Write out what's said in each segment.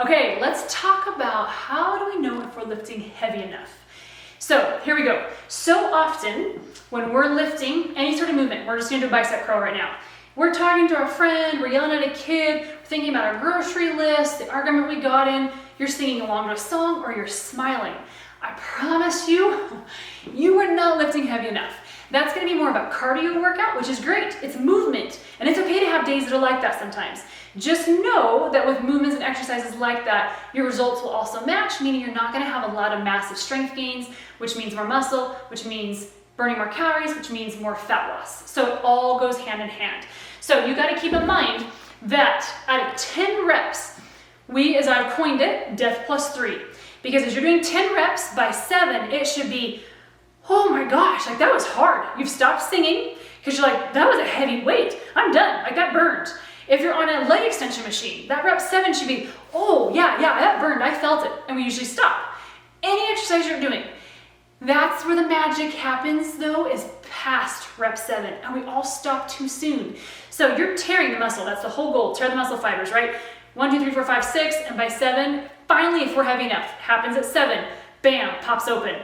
Okay, let's talk about how do we know if we're lifting heavy enough. So here we go. So often when we're lifting any sort of movement, we're just gonna do a bicep curl right now. We're talking to our friend, we're yelling at a kid, we're thinking about our grocery list, the argument we got in, you're singing along to a song, or you're smiling. I promise you, you are not lifting heavy enough. That's gonna be more of a cardio workout, which is great. It's movement, and it's okay to have days that are like that sometimes. Just know that with movements and exercises like that, your results will also match, meaning you're not gonna have a lot of massive strength gains, which means more muscle, which means burning more calories, which means more fat loss. So it all goes hand in hand. So you gotta keep in mind that out of 10 reps, as I've coined it, death plus 3. Because as you're doing 10 reps by 7, it should be, oh my gosh, like that was hard. You've stopped singing because you're like, that was a heavy weight. I'm done, like that burned. If you're on a leg extension machine, that rep 7 should be, oh yeah, that burned, I felt it. And we usually stop. Any exercise you're doing, that's where the magic happens though, is past rep 7, and we all stop too soon. So you're tearing the muscle, that's the whole goal, tear the muscle fibers, right? 1, 2, 3, 4, 5, 6, and by 7, finally, if we're heavy enough, happens at 7, bam, pops open.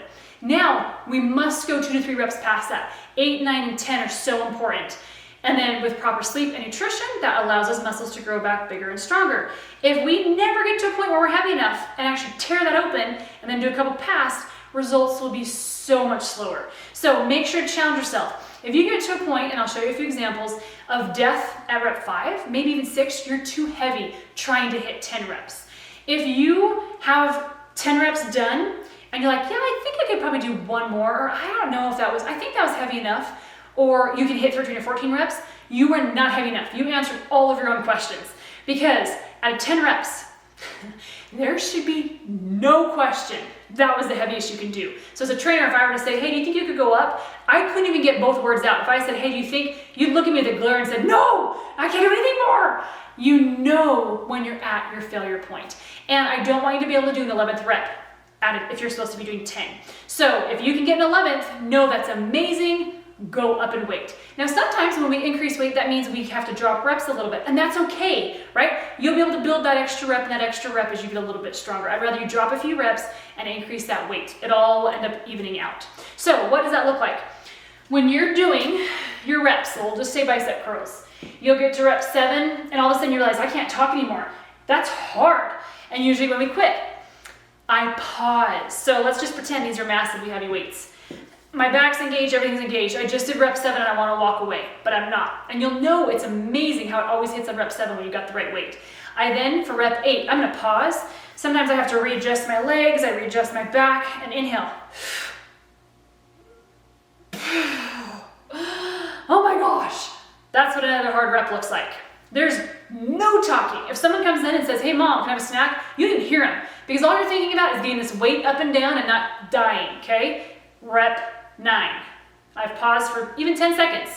Now, we must go 2 to 3 reps past that. 8, 9, and 10 are so important. And then with proper sleep and nutrition, that allows us muscles to grow back bigger and stronger. If we never get to a point where we're heavy enough and actually tear that open and then do a couple past, results will be so much slower. So make sure to challenge yourself. If you get to a point, and I'll show you a few examples, of death at rep 5, maybe even 6, you're too heavy trying to hit 10 reps. If you have 10 reps done, and you're like, yeah, I think I could probably do one more, or I don't know if I think that was heavy enough, or you can hit 13 or 14 reps, you are not heavy enough. You answered all of your own questions. Because out of 10 reps, there should be no question that was the heaviest you can do. So as a trainer, if I were to say, hey, do you think you could go up? I couldn't even get both words out. If I said, hey, do you think, you'd look at me with a glare and said, no, I can't do anything more. You know when you're at your failure point. And I don't want you to be able to do an 11th rep if you're supposed to be doing 10. So if you can get an 11th, know that's amazing. Go up in weight. Now sometimes when we increase weight, that means we have to drop reps a little bit, and that's okay, right? You'll be able to build that extra rep and that extra rep as you get a little bit stronger. I'd rather you drop a few reps and increase that weight. It all will end up evening out. So what does that look like? When you're doing your reps, so we'll just say bicep curls, you'll get to rep 7 and all of a sudden you realize I can't talk anymore. That's hard. And usually when we quit, I pause. So let's just pretend these are massively heavy weights. My back's engaged, everything's engaged. I just did rep 7 and I want to walk away, but I'm not. And you'll know it's amazing how it always hits on rep 7 when you got the right weight. I then, for rep 8, I'm gonna pause. Sometimes I have to readjust my legs, I readjust my back, and inhale. Oh my gosh, that's what another hard rep looks like. There's no talking. If someone comes in and says, hey mom, can I have a snack? You didn't hear them, because all you're thinking about is getting this weight up and down and not dying, okay? Rep 9. I've paused for even 10 seconds.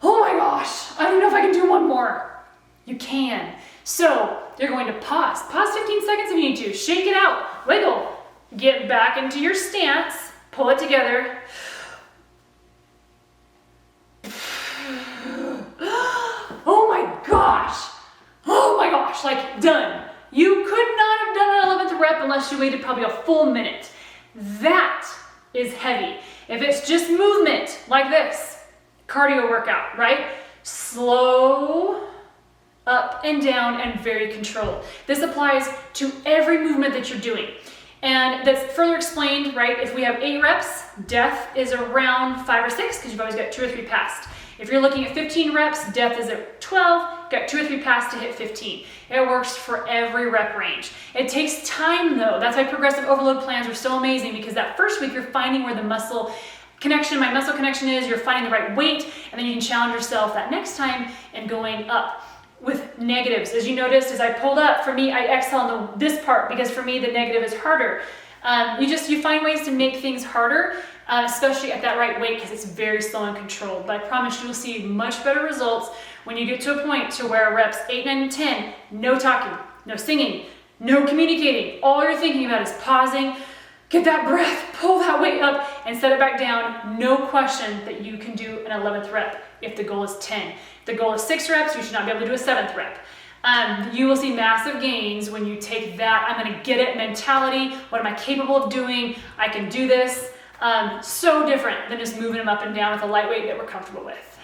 Oh my gosh, I don't know if I can do one more. You can. So you're going to pause. Pause 15 seconds if you need to. Shake it out. Wiggle. Get back into your stance. Pull it together. Oh my gosh. Oh my gosh, like done. You could not have done an 11th rep unless you waited probably a full minute. That is heavy. If it's just movement like this, cardio workout, right? Slow, up and down, and very controlled. This applies to every movement that you're doing. And that's further explained, right? If we have 8 reps, death is around 5 or 6 because you've always got 2 or 3 past. If you're looking at 15 reps, death is at 12, got 2 or 3 past to hit 15. It works for every rep range. It takes time though. That's why progressive overload plans are so amazing, because that first week you're finding where the muscle connection is, you're finding the right weight, and then you can challenge yourself that next time and going up. With negatives, as you noticed, as I pulled up, for me, I exhale on this part because for me the negative is harder. You find ways to make things harder, especially at that right weight, because it's very slow and controlled. But I promise you will see much better results when you get to a point to where reps 8, 9, and 10, no talking, no singing, no communicating. All you're thinking about is pausing, get that breath, pull that weight up, and set it back down. No question that you can do an 11th rep if the goal is 10. If the goal is 6 reps, you should not be able to do a 7th rep. You will see massive gains when you take that I'm going to get it mentality. What am I capable of doing? I can do this. So different than just moving them up and down with a lightweight that we're comfortable with.